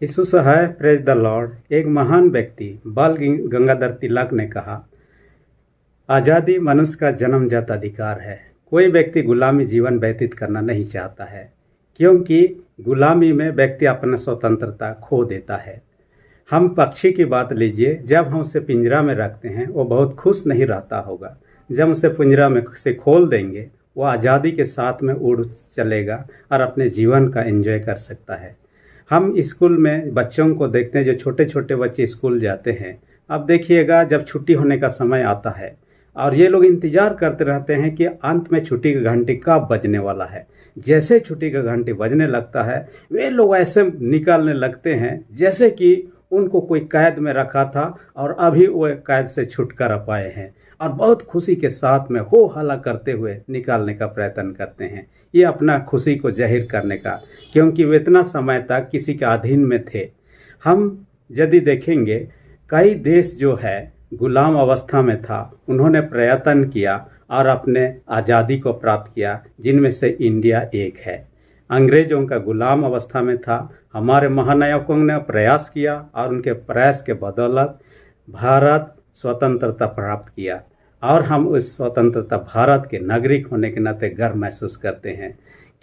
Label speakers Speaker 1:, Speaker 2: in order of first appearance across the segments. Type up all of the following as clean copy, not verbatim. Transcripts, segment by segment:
Speaker 1: यीशु है, praise the Lord. एक महान व्यक्ति बाल गंगाधर तिलक ने कहा, आज़ादी मनुष्य का जन्मजात अधिकार है। कोई व्यक्ति गुलामी जीवन व्यतीत करना नहीं चाहता है, क्योंकि गुलामी में व्यक्ति अपना स्वतंत्रता खो देता है। हम पक्षी की बात लीजिए, जब हम उसे पिंजरा में रखते हैं वो बहुत खुश नहीं रहता होगा। जब उसे पिंजरा में से खोल देंगे वो आज़ादी के साथ में उड़ चलेगा और अपने जीवन का एंजॉय कर सकता है। हम स्कूल में बच्चों को देखते हैं, जो छोटे छोटे बच्चे स्कूल जाते हैं। अब देखिएगा, जब छुट्टी होने का समय आता है और ये लोग इंतज़ार करते रहते हैं कि अंत में छुट्टी की घंटी कब बजने वाला है। जैसे छुट्टी का घंटी बजने लगता है वे लोग ऐसे निकालने लगते हैं जैसे कि उनको कोई कैद में रखा था और अभी वो कैद से छुटकारा पाए हैं, और बहुत खुशी के साथ में हो हल्ला करते हुए निकालने का प्रयत्न करते हैं। ये अपना खुशी को जाहिर करने का, क्योंकि वे इतना समय तक किसी के अधीन में थे। हम यदि देखेंगे, कई देश जो है गुलाम अवस्था में था, उन्होंने प्रयत्न किया और अपने आज़ादी को प्राप्त किया, जिनमें से इंडिया एक है। अंग्रेज़ों का गुलाम अवस्था में था, हमारे महानायकों ने प्रयास किया और उनके प्रयास के बदौलत भारत स्वतंत्रता प्राप्त किया, और हम उस स्वतंत्रता भारत के नागरिक होने के नाते गर्व महसूस करते हैं,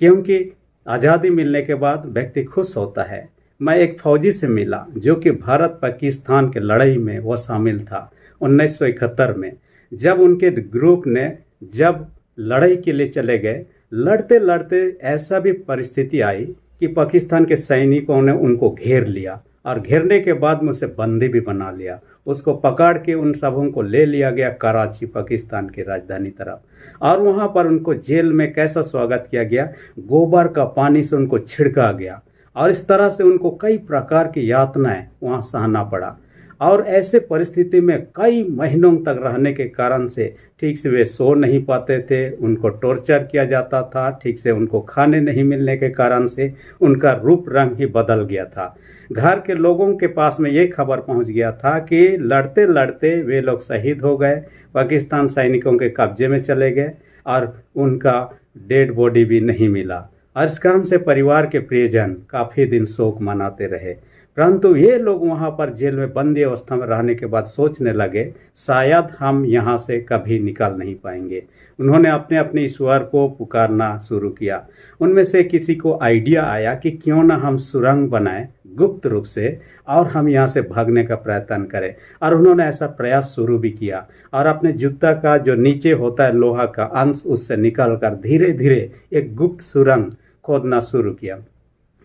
Speaker 1: क्योंकि आज़ादी मिलने के बाद व्यक्ति खुश होता है। मैं एक फौजी से मिला जो कि भारत पाकिस्तान के लड़ाई में वो शामिल था 1971 में। जब उनके ग्रुप ने जब लड़ाई के लिए चले गए, लड़ते लड़ते ऐसा भी परिस्थिति आई कि पाकिस्तान के सैनिकों ने उनको घेर लिया, और घेरने के बाद में उसे बंदी भी बना लिया। उसको पकड़ के उन सबों को ले लिया गया कराची, पाकिस्तान की राजधानी तरफ, और वहाँ पर उनको जेल में कैसा स्वागत किया गया, गोबर का पानी से उनको छिड़का गया, और इस तरह से उनको कई प्रकार की यातनाएं वहाँ सहना पड़ा। और ऐसे परिस्थिति में कई महीनों तक रहने के कारण से ठीक से वे सो नहीं पाते थे, उनको टॉर्चर किया जाता था, ठीक से उनको खाने नहीं मिलने के कारण से उनका रूप रंग ही बदल गया था। घर के लोगों के पास में ये खबर पहुंच गया था कि लड़ते लड़ते वे लोग शहीद हो गए, पाकिस्तान सैनिकों के कब्जे में चले गए, और उनका डेड बॉडी भी नहीं मिला। और इस कारण से परिवार के प्रियजन काफ़ी दिन शोक मनाते रहे। परंतु ये लोग वहाँ पर जेल में बंदी अवस्था में रहने के बाद सोचने लगे, शायद हम यहाँ से कभी निकल नहीं पाएंगे। उन्होंने अपने अपने ईश्वर को पुकारना शुरू किया। उनमें से किसी को आइडिया आया कि क्यों ना हम सुरंग बनाएं गुप्त रूप से, और हम यहाँ से भागने का प्रयत्न करें। और उन्होंने ऐसा प्रयास शुरू भी किया, और अपने जूता का जो नीचे होता है लोहा का अंश, उससे निकल कर धीरे धीरे एक गुप्त सुरंग खोदना शुरू किया।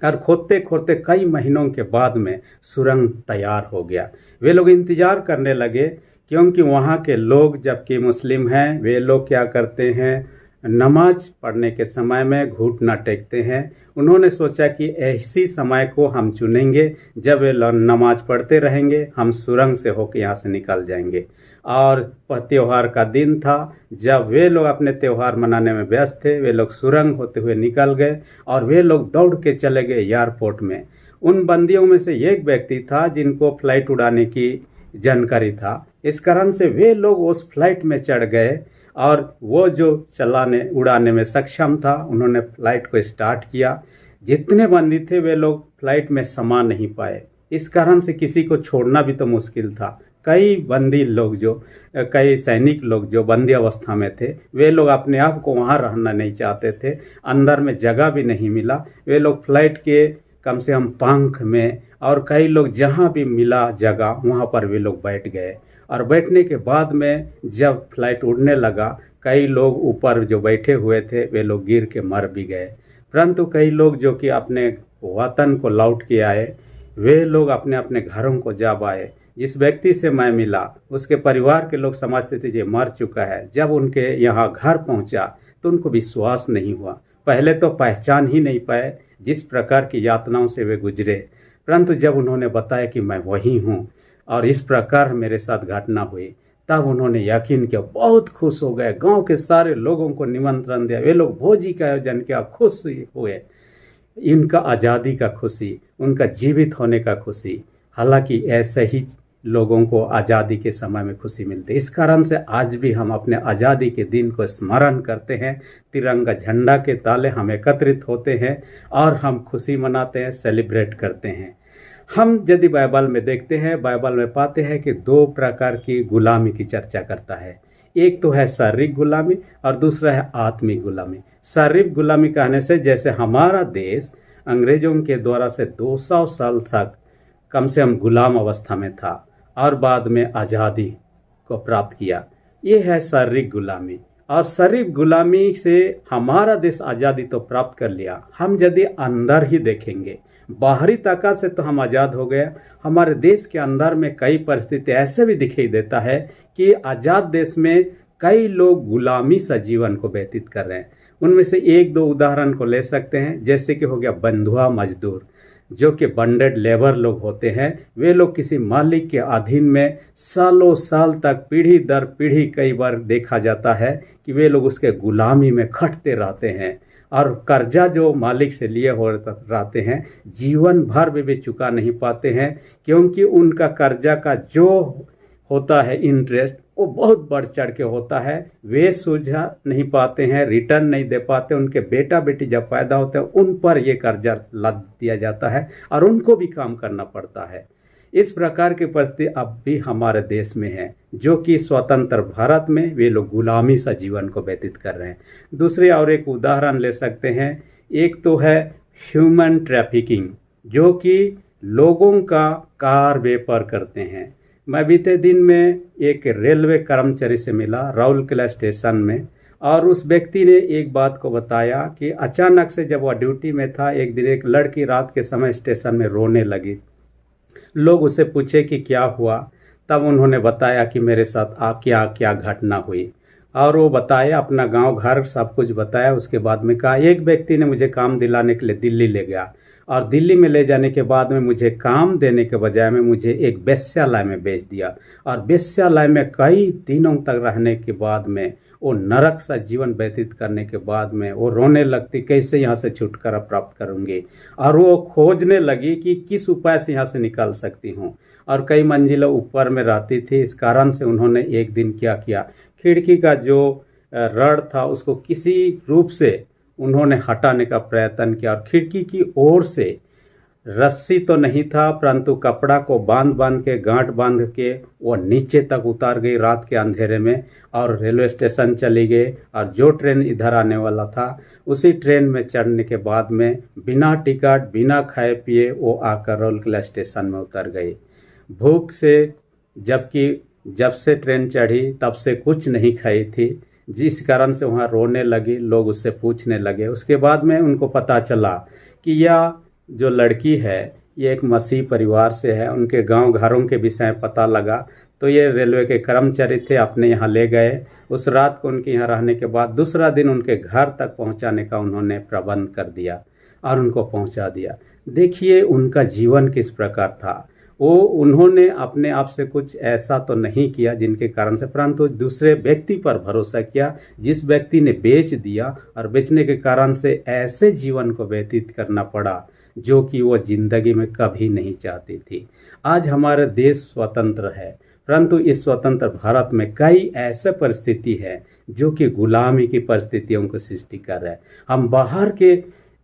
Speaker 1: और खोदते खोदते कई महीनों के बाद में सुरंग तैयार हो गया। वे लोग इंतज़ार करने लगे, क्योंकि वहाँ के लोग जबकि मुस्लिम हैं, वे लोग क्या करते हैं, नमाज पढ़ने के समय में घुटना टेकते हैं। उन्होंने सोचा कि ऐसी समय को हम चुनेंगे जब वे नमाज पढ़ते रहेंगे, हम सुरंग से होकर यहाँ से निकल जाएंगे। और त्यौहार का दिन था, जब वे लोग अपने त्यौहार मनाने में व्यस्त थे, वे लोग सुरंग होते हुए निकल गए, और वे लोग दौड़ के चले गए एयरपोर्ट में। उन बंदियों में से एक व्यक्ति था जिनको फ्लाइट उड़ाने की जानकारी था, इस कारण से वे लोग उस फ्लाइट में चढ़ गए, और वो जो उड़ाने में सक्षम था, उन्होंने फ्लाइट को स्टार्ट किया। जितने बंदी थे वे लोग फ्लाइट में समा नहीं पाए, इस कारण से किसी को छोड़ना भी तो मुश्किल था। कई सैनिक लोग जो बंदी अवस्था में थे, वे लोग अपने आप को वहाँ रहना नहीं चाहते थे, अंदर में जगह भी नहीं मिला। वे लोग फ्लाइट के कम से कम पंख में, और कई लोग जहाँ भी मिला जगह वहाँ पर वे लोग बैठ गए। और बैठने के बाद में जब फ्लाइट उड़ने लगा, कई लोग ऊपर जो बैठे हुए थे वे लोग गिर के मर भी गए। परंतु कई लोग जो कि अपने वतन को लौट के आए, वे लोग अपने अपने घरों को जा पाए। जिस व्यक्ति से मैं मिला, उसके परिवार के लोग समझते थे ये मर चुका है। जब उनके यहाँ घर पहुँचा तो उनको विश्वास नहीं हुआ, पहले तो पहचान ही नहीं पाए जिस प्रकार की यातनाओं से वे गुजरे। परंतु जब उन्होंने बताया कि मैं वही हूँ और इस प्रकार मेरे साथ घटना हुई, तब उन्होंने यकीन किया, बहुत खुश हो गए। गांव के सारे लोगों को निमंत्रण दिया, वे लोग भोजी का आयोजन किया, खुश हुए। इनका आज़ादी का खुशी, उनका जीवित होने का खुशी। हालांकि ऐसे ही लोगों को आज़ादी के समय में खुशी मिलती है। इस कारण से आज भी हम अपने आज़ादी के दिन को स्मरण करते हैं, तिरंगा झंडा के ताले हम एकत्रित होते हैं और हम खुशी मनाते हैं, सेलिब्रेट करते हैं। हम यदि बाइबल में देखते हैं, बाइबल में पाते हैं कि दो प्रकार की गुलामी की चर्चा करता है। एक तो है शारीरिक गुलामी और दूसरा है आत्मिक गुलामी। शारीरिक गुलामी कहने से जैसे हमारा देश अंग्रेजों के द्वारा से 200 साल तक कम से कम गुलाम अवस्था में था और बाद में आज़ादी को प्राप्त किया, ये है शारीरिक गुलामी। और शारीरिक गुलामी से हमारा देश आज़ादी तो प्राप्त कर लिया, हम यदि अंदर ही देखेंगे, बाहरी ताकत से तो हम आज़ाद हो गए, हमारे देश के अंदर में कई परिस्थिति ऐसे भी दिखाई देता है कि आज़ाद देश में कई लोग गुलामी सा जीवन को व्यतीत कर रहे हैं। उनमें से एक दो उदाहरण को ले सकते हैं, जैसे कि हो गया बंधुआ मजदूर, जो कि बंडेड लेबर लोग होते हैं। वे लोग किसी मालिक के अधीन में सालों साल तक, पीढ़ी दर पीढ़ी, कई बार देखा जाता है कि वे लोग उसके गुलामी में खटते रहते हैं और कर्जा जो मालिक से लिए हो रहते हैं जीवन भर भी चुका नहीं पाते हैं, क्योंकि उनका कर्जा का जो होता है इंटरेस्ट वो बहुत बढ़ चढ़ के होता है। वे सुलझा नहीं पाते हैं, रिटर्न नहीं दे पाते। उनके बेटा बेटी जब पैदा होते हैं उन पर ये कर्जा लाद दिया जाता है और उनको भी काम करना पड़ता है। इस प्रकार की परिस्थिति अब भी हमारे देश में है, जो कि स्वतंत्र भारत में वे लोग गुलामी सा जीवन को व्यतीत कर रहे हैं। दूसरे और एक उदाहरण ले सकते हैं, एक तो है ह्यूमन ट्रैफिकिंग, जो कि लोगों का कार व्यापार करते हैं। मैं बीते दिन में एक रेलवे कर्मचारी से मिला राउरकेला स्टेशन में, और उस व्यक्ति ने एक बात को बताया कि अचानक से जब वह ड्यूटी में था, एक दिन एक लड़की रात के समय स्टेशन में रोने लगी। लोग उससे पूछे कि क्या हुआ, तब उन्होंने बताया कि मेरे साथ क्या क्या घटना हुई, और वो बताया अपना गांव घर सब कुछ बताया। उसके बाद में कहा एक व्यक्ति ने मुझे काम दिलाने के लिए दिल्ली ले गया, और दिल्ली में ले जाने के बाद में मुझे काम देने के बजाय में मुझे एक वेश्यालय में भेज दिया, और वेश्यालय में कई दिनों तक रहने के बाद में वो नरक सा जीवन व्यतीत करने के बाद में वो रोने लगती, कैसे यहाँ से छुटकारा प्राप्त करूँगी। और वो खोजने लगी कि किस उपाय से यहाँ से निकाल सकती हूँ, और कई मंजिला ऊपर में रहती थी। इस कारण से उन्होंने एक दिन क्या किया, खिड़की का जो रड था उसको किसी रूप से उन्होंने हटाने का प्रयत्न किया, और खिड़की की ओर से रस्सी तो नहीं था परंतु कपड़ा को बांध बांध के, गांठ बांध के वो नीचे तक उतार गई रात के अंधेरे में, और रेलवे स्टेशन चली गई। और जो ट्रेन इधर आने वाला था उसी ट्रेन में चढ़ने के बाद में बिना टिकट, बिना खाए पिए वो आकर राउरकेला स्टेशन में उतर गई। भूख से, जबकि जब से ट्रेन चढ़ी तब से कुछ नहीं खाई थी, जिस कारण से वहाँ रोने लगी। लोग उससे पूछने लगे। उसके बाद में उनको पता चला कि यह जो लड़की है ये एक मसीह परिवार से है। उनके गांव घरों के विषय में पता लगा, तो ये रेलवे के कर्मचारी थे, अपने यहाँ ले गए। उस रात को उनके यहाँ रहने के बाद दूसरा दिन उनके घर तक पहुँचाने का उन्होंने प्रबंध कर दिया और उनको पहुँचा दिया। देखिए उनका जीवन किस प्रकार था। वो उन्होंने अपने आप से कुछ ऐसा तो नहीं किया जिनके कारण से, परंतु दूसरे व्यक्ति पर भरोसा किया, जिस व्यक्ति ने बेच दिया, और बेचने के कारण से ऐसे जीवन को व्यतीत करना पड़ा जो कि वो जिंदगी में कभी नहीं चाहती थी। आज हमारा देश स्वतंत्र है, परंतु इस स्वतंत्र भारत में कई ऐसे परिस्थिति है जो कि गुलामी की परिस्थितियों को सृष्टि कर रहे हैं। हम बाहर के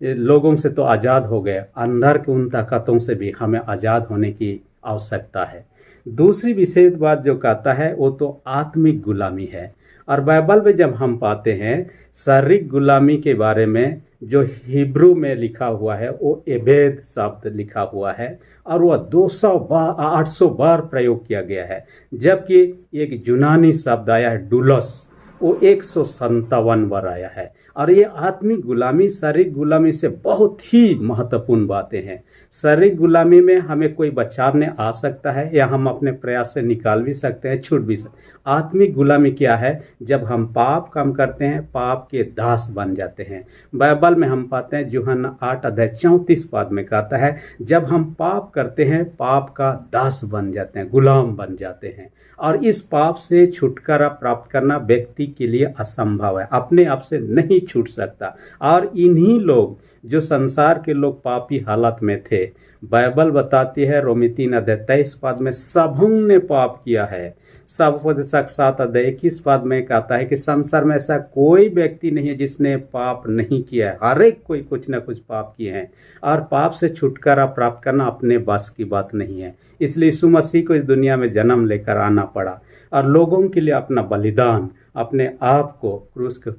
Speaker 1: लोगों से तो आज़ाद हो गए, अंदर के उन ताकतों से भी हमें आज़ाद होने की आवश्यकता है। दूसरी विशेष बात जो कहता है वो तो आत्मिक गुलामी है। और बाइबल में जब हम पाते हैं शारीरिक गुलामी के बारे में, जो हिब्रू में लिखा हुआ है वो एबेद शब्द लिखा हुआ है, और वह 800 बार प्रयोग किया गया है। जबकि एक यूनानी शब्द आया है डुलस, वो 157 बार आया है। और ये आत्मिक गुलामी शारीरिक गुलामी से बहुत ही महत्वपूर्ण बातें हैं। शारीरिक गुलामी में हमें कोई बचावने आ सकता है, या हम अपने प्रयास से निकाल भी सकते हैं, छूट भी सकते। आत्मिक गुलामी क्या है? जब हम पाप काम करते हैं, पाप के दास बन जाते हैं। बाइबल में हम पाते हैं यूहन्ना 8:34 में कहता है, जब हम पाप करते हैं पाप का दास बन जाते हैं, गुलाम बन जाते हैं। और इस पाप से छुटकारा प्राप्त करना व्यक्ति के लिए असंभव है, अपने आप से नहीं छूट सकता। और इन्हीं लोग जो संसार के लोग पापी हालत में थे, बाइबल बताती है रोमी 3:23 में सबों ने पाप किया है। सब 7:21 में कहता है कि संसार में ऐसा कोई व्यक्ति नहीं है जिसने पाप नहीं किया है, हर एक कोई कुछ ना कुछ पाप किए हैं। और पाप से छुटकारा प्राप्त करना अपने बस की बात नहीं है, इसलिए यीशु मसीह को इस दुनिया में जन्म लेकर आना पड़ा और लोगों के लिए अपना बलिदान, अपने आप को क्रूस के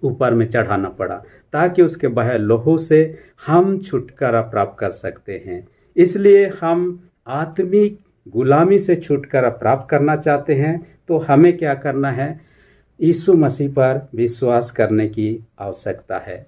Speaker 1: ऊपर में चढ़ाना पड़ा, ताकि उसके बहे लहू से हम छुटकारा प्राप्त कर सकते हैं। इसलिए हम आत्मिक गुलामी से छुटकारा प्राप्त करना चाहते हैं तो हमें क्या करना है? यीशु मसीह पर विश्वास करने की आवश्यकता है।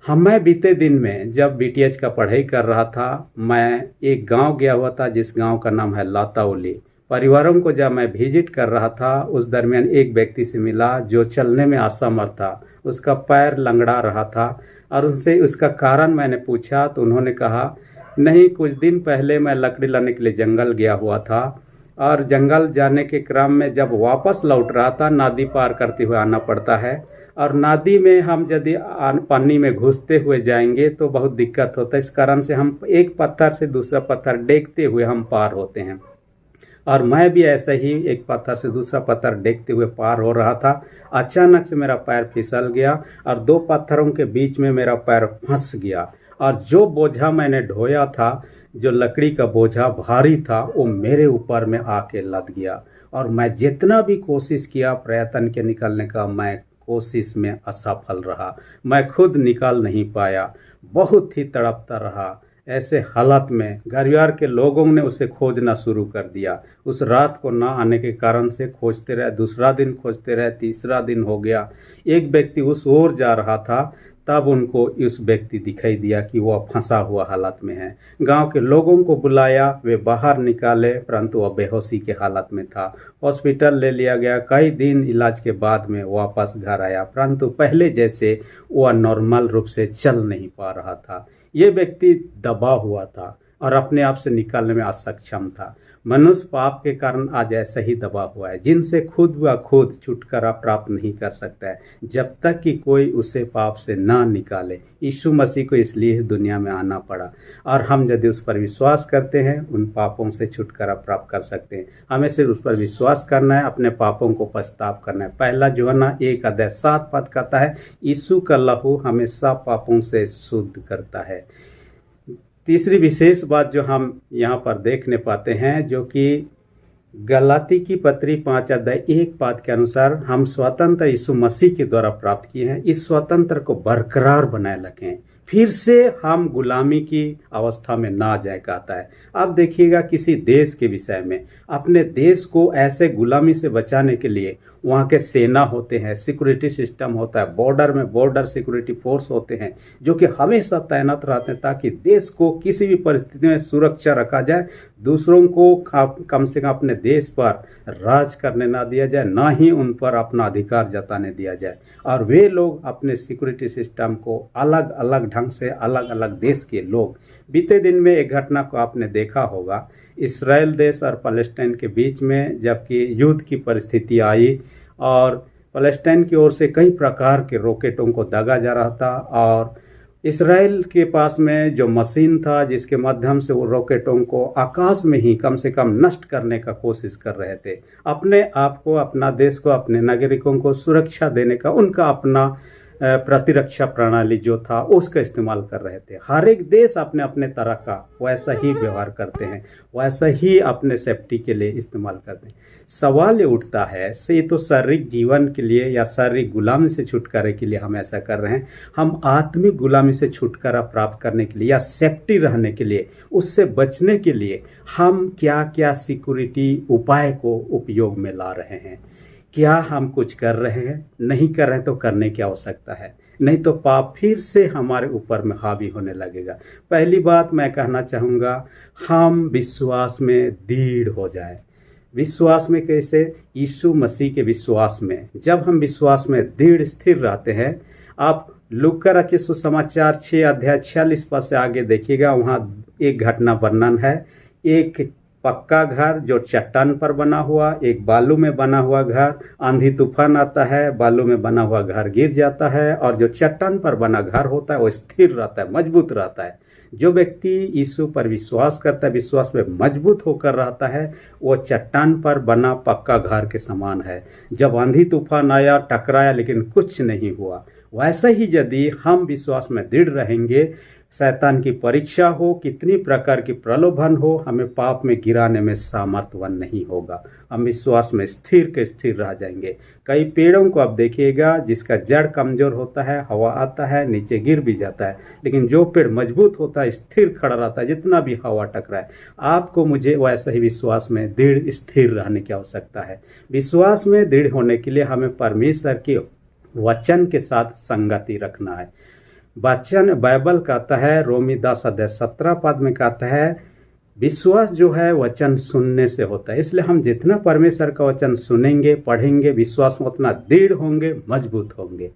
Speaker 1: मैं बीते दिन में जब बीटीएच का पढ़ाई कर रहा था, मैं एक गांव गया हुआ था जिस गांव का नाम है लाताउली। परिवारों को जब मैं विजिट कर रहा था, उस दरमियान एक व्यक्ति से मिला जो चलने में असमर्थ था, उसका पैर लंगड़ा रहा था। और उनसे उसका कारण मैंने पूछा तो उन्होंने कहा, नहीं, कुछ दिन पहले मैं लकड़ी लाने के लिए जंगल गया हुआ था और जंगल जाने के क्रम में जब वापस लौट रहा था, नदी पार करते हुए आना पड़ता है और नदी में हम यदि पानी में घुसते हुए जाएंगे तो बहुत दिक्कत होता है। इस कारण से हम एक पत्थर से दूसरा पत्थर देखते हुए हम पार होते हैं। और मैं भी ऐसे ही एक पत्थर से दूसरा पत्थर देखते हुए पार हो रहा था। अचानक से मेरा पैर फिसल गया और दो पत्थरों के बीच में मेरा पैर फंस गया और जो बोझा मैंने ढोया था, जो लकड़ी का बोझा भारी था, वो मेरे ऊपर में आके लद गया। और मैं जितना भी कोशिश किया प्रयत्न के निकलने का, मैं कोशिश में असफल रहा। मैं खुद निकाल नहीं पाया, बहुत ही तड़पता रहा। ऐसे हालत में परिवार के लोगों ने उसे खोजना शुरू कर दिया। उस रात को ना आने के कारण से खोजते रहे, दूसरा दिन खोजते रहे, तीसरा दिन हो गया। एक व्यक्ति उस ओर जा रहा था, तब उनको उस व्यक्ति दिखाई दिया कि वह फंसा हुआ हालत में है। गांव के लोगों को बुलाया, वे बाहर निकाले, परंतु वह बेहोशी के हालत में था। हॉस्पिटल ले लिया गया, कई दिन इलाज के बाद में वापस घर आया, परंतु पहले जैसे वह नॉर्मल रूप से चल नहीं पा रहा था। ये व्यक्ति दबा हुआ था और अपने आप से निकालने में असक्षम था। मनुष्य पाप के कारण आज ऐसा ही दबा हुआ है, जिनसे खुद व खुद छुटकारा प्राप्त नहीं कर सकता है जब तक कि कोई उसे पाप से ना निकाले। यीशु मसीह को इसलिए इस दुनिया में आना पड़ा और हम यदि उस पर विश्वास करते हैं, उन पापों से छुटकारा प्राप्त कर सकते हैं। हमें सिर्फ उस पर विश्वास करना है, अपने पापों को पछताव करना है। 1 यूहन्ना 1:7 कहता है, यीशु का लहू हमें सब पापों से शुद्ध करता है। तीसरी विशेष बात जो हम यहाँ पर देखने पाते हैं, जो कि गलाती की पत्री 5:1 के अनुसार हम स्वतंत्र यीशु मसीह के द्वारा प्राप्त किए हैं। इस स्वतंत्र को बरकरार बनाए रखें, फिर से हम गुलामी की अवस्था में ना जाए कहता है। अब देखिएगा, किसी देश के विषय में, अपने देश को ऐसे गुलामी से बचाने के लिए वहाँ के सेना होते हैं, सिक्योरिटी सिस्टम होता है, बॉर्डर में बॉर्डर सिक्योरिटी फोर्स होते हैं जो कि हमेशा तैनात रहते हैं ताकि देश को किसी भी परिस्थिति में सुरक्षा रखा जाए, दूसरों को कम से कम अपने देश पर राज करने ना दिया जाए, ना ही उन पर अपना अधिकार जताने दिया जाए। और वे लोग अपने सिक्योरिटी सिस्टम को अलग अलग ढंग से, अलग अलग देश के लोग, बीते दिन में एक घटना को आपने देखा होगा, इसराइल देश और पैलेस्टाइन के बीच में जबकि युद्ध की परिस्थिति आई और पैलेस्टाइन की ओर से कई प्रकार के रॉकेटों को दागा जा रहा था और इसराइल के पास में जो मशीन था जिसके माध्यम से वो रॉकेटों को आकाश में ही कम से कम नष्ट करने का कोशिश कर रहे थे। अपने आप को, अपना देश को, अपने नागरिकों को सुरक्षा देने का उनका अपना प्रतिरक्षा प्रणाली जो था उसका इस्तेमाल कर रहे थे। हर एक देश अपने अपने तरह का वैसा ही व्यवहार करते हैं, वैसा ही अपने सेफ्टी के लिए इस्तेमाल करते हैं। सवाल ये उठता है, ये तो शारीरिक जीवन के लिए या शारीरिक गुलामी से छुटकारे के लिए हम ऐसा कर रहे हैं, हम आत्मिक गुलामी से छुटकारा प्राप्त करने के लिए या सेफ्टी रहने के लिए, उससे बचने के लिए हम क्या क्या सिक्योरिटी उपाय को उपयोग में ला रहे हैं? क्या हम कुछ कर रहे हैं? नहीं कर रहे हैं तो करने की आवश्यकता है, नहीं तो पाप फिर से हमारे ऊपर में हावी होने लगेगा। पहली बात मैं कहना चाहूँगा, हम विश्वास में दृढ़ हो जाए। विश्वास में कैसे? यीशु मसीह के विश्वास में। जब हम विश्वास में दृढ़ स्थिर रहते हैं, आप लूका रचित सुसमाचार 6:46 से आगे देखिएगा, वहाँ एक घटना वर्णन है। एक पक्का घर जो चट्टान पर बना हुआ, एक बालू में बना हुआ घर, आंधी तूफान आता है, बालू में बना हुआ घर गिर जाता है, और जो चट्टान पर बना घर होता है वो स्थिर रहता है, मजबूत रहता है। जो व्यक्ति यीशु पर विश्वास करता है, विश्वास में मजबूत होकर रहता है, वो चट्टान पर बना पक्का घर के समान है। जब आंधी तूफान आया, टकराया, लेकिन कुछ नहीं हुआ। वैसे ही यदि हम विश्वास में दृढ़ रहेंगे, शैतान की परीक्षा हो, कितनी प्रकार की प्रलोभन हो, हमें पाप में गिराने में सामर्थ्यवान नहीं होगा। हम विश्वास में स्थिर के स्थिर रह जाएंगे। कई पेड़ों को आप देखिएगा जिसका जड़ कमजोर होता है, हवा आता है नीचे गिर भी जाता है, लेकिन जो पेड़ मजबूत होता है, स्थिर खड़ा रहता है, जितना भी हवा टकराए। आपको मुझे वैसे ही विश्वास में दृढ़ स्थिर रहने की आवश्यकता है। विश्वास में दृढ़ होने के लिए हमें परमेश्वर के वचन के साथ संगति रखना है। वचन बाइबल कहता है, रोमी 10:17 में कहता है, विश्वास जो है वचन सुनने से होता है। इसलिए हम जितना परमेश्वर का वचन सुनेंगे, पढ़ेंगे, विश्वास में उतना दृढ़ होंगे, मजबूत होंगे।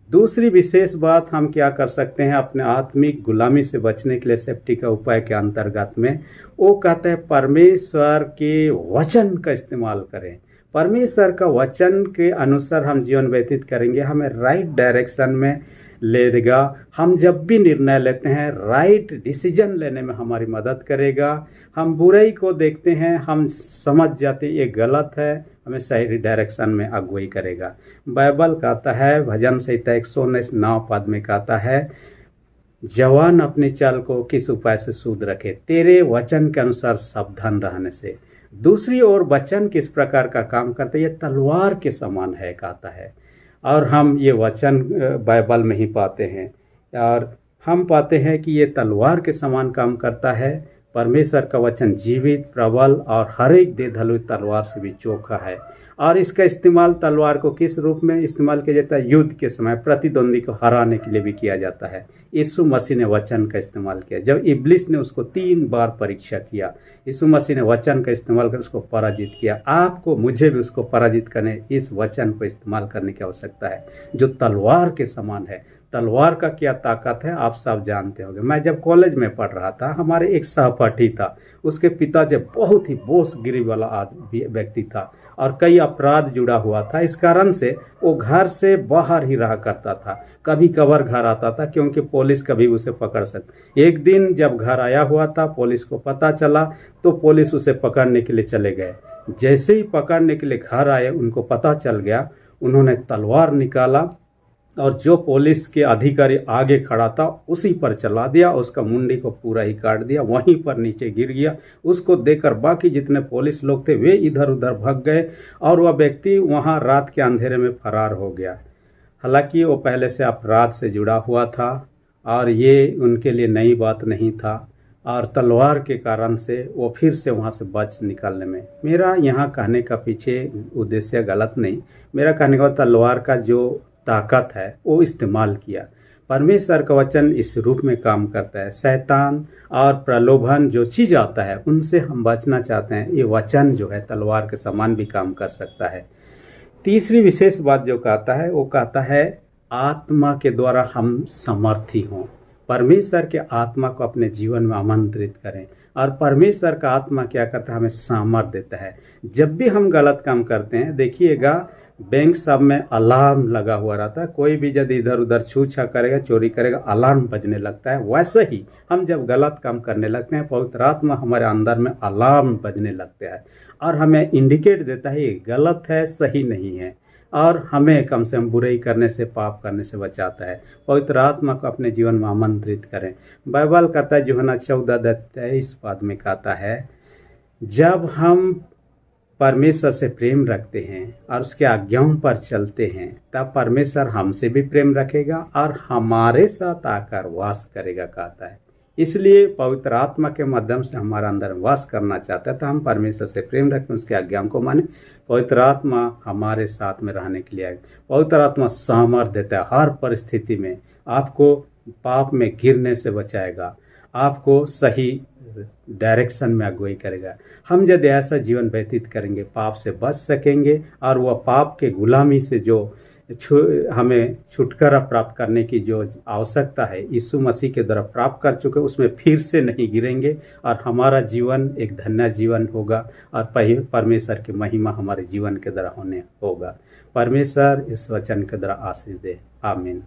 Speaker 1: दूसरी विशेष बात हम क्या कर सकते हैं अपने आत्मिक गुलामी से बचने के लिए सेफ्टी का उपाय के अंतर्गत में, वो कहते हैं परमेश्वर के वचन का इस्तेमाल करें। परमेश्वर का वचन के अनुसार हम जीवन व्यतीत करेंगे, हमें राइट डायरेक्शन में ले देगा। हम जब भी निर्णय लेते हैं, राइट डिसीजन लेने में हमारी मदद करेगा। हम बुराई को देखते हैं, हम समझ जाते हैं ये गलत है, हमें सही डायरेक्शन में अगुवाई करेगा। बाइबल कहता है, भजन संहिता 119:9 में कहता है, जवान अपनी चाल को किस उपाय से शुद्ध रखे, तेरे वचन के अनुसार सावधान रहने से। दूसरी ओर वचन किस प्रकार का काम करता है, ये तलवार के समान है कहता है। और हम ये वचन बाइबल में ही पाते हैं, और हम पाते हैं कि ये तलवार के समान काम करता है। परमेश्वर का वचन जीवित, प्रबल और हर एक देहधलु तलवार से भी चोखा है। और इसका इस्तेमाल तलवार को किस रूप में इस्तेमाल किया जाता है, युद्ध के समय प्रतिद्वंदी को हराने के लिए भी किया जाता है। यीशु मसीह ने वचन का इस्तेमाल किया। जब इब्लिस ने उसको 3 बार परीक्षा किया, यीशु मसीह ने वचन का इस्तेमाल कर उसको पराजित किया। आपको मुझे भी उसको पराजित करने, इस वचन को इस्तेमाल करने की आवश्यकता है जो तलवार के समान है। तलवार का क्या ताकत है आप सब जानते होंगे। मैं जब कॉलेज में पढ़ रहा था, हमारे एक सहपाठी था, उसके पिताजी बहुत ही बोसगिरी वाला व्यक्ति था और कई अपराध जुड़ा हुआ था। इस कारण से वो घर से बाहर ही रहा करता था, कभी कभार घर आता था क्योंकि पुलिस कभी उसे पकड़ सकती। एक दिन जब घर आया हुआ था, पुलिस को पता चला तो पुलिस उसे पकड़ने के लिए चले गए। जैसे ही पकड़ने के लिए घर आए, उनको पता चल गया, उन्होंने तलवार निकाला और जो पुलिस के अधिकारी आगे खड़ा था उसी पर चला दिया, उसका मुंडी को पूरा ही काट दिया, वहीं पर नीचे गिर गया। उसको देखकर बाकी जितने पुलिस लोग थे वे इधर उधर भाग गए और वह व्यक्ति वहां रात के अंधेरे में फरार हो गया। हालांकि वो पहले से अपराध से जुड़ा हुआ था और ये उनके लिए नई बात नहीं था, और तलवार के कारण से वो फिर से वहाँ से बच निकलने में। मेरा यहाँ कहने का पीछे उद्देश्य गलत नहीं, मेरा कहने का तलवार का जो ताकत है वो इस्तेमाल किया। परमेश्वर का वचन इस रूप में काम करता है। शैतान और प्रलोभन जो चीज़ आता है उनसे हम बचना चाहते हैं, ये वचन जो है तलवार के समान भी काम कर सकता है। तीसरी विशेष बात जो कहता है वो कहता है आत्मा के द्वारा हम समर्थी हों। परमेश्वर के आत्मा को अपने जीवन में आमंत्रित करें, और परमेश्वर का आत्मा क्या करता है, हमें सामर्थ्य देता है। जब भी हम गलत काम करते हैं, देखिएगा बैंक सब में अलार्म लगा हुआ रहता है, कोई भी यदि इधर उधर छूछा करेगा, चोरी करेगा, अलार्म बजने लगता है। वैसे ही हम जब गलत काम करने लगते हैं, पवित्र आत्मा हमारे अंदर में अलार्म बजने लगता है और हमें इंडिकेट देता है ये गलत है, सही नहीं है, और हमें कम से कम बुराई करने से, पाप करने से बचाता है। पवित्र आत्मा को अपने जीवन में आमंत्रित करें। बाइबल कहता है, यूहन्ना 14:23 में कहता है, जब हम परमेश्वर से प्रेम रखते हैं और उसके आज्ञाओं पर चलते हैं, तब परमेश्वर हमसे भी प्रेम रखेगा और हमारे साथ आकर वास करेगा कहता है। इसलिए पवित्र आत्मा के माध्यम से हमारा अंदर वास करना चाहता है, तो हम परमेश्वर से प्रेम रखें, उसके आज्ञाओं को माने। पवित्र आत्मा हमारे साथ में रहने के लिए आए। पवित्र आत्मा सामर्थ्य देता है, हर परिस्थिति में आपको पाप में गिरने से बचाएगा, आपको सही डायरेक्शन में अगुवाई करेगा। हम यदि ऐसा जीवन व्यतीत करेंगे, पाप से बच सकेंगे और वह पाप के गुलामी से जो हमें छुटकारा प्राप्त करने की जो आवश्यकता है यीशु मसीह के द्वारा प्राप्त कर चुके, उसमें फिर से नहीं गिरेंगे और हमारा जीवन एक धन्य जीवन होगा और परमेश्वर की महिमा हमारे जीवन के द्वारा होने होगा। परमेश्वर इस वचन के द्वारा आशीष दे। आमीन।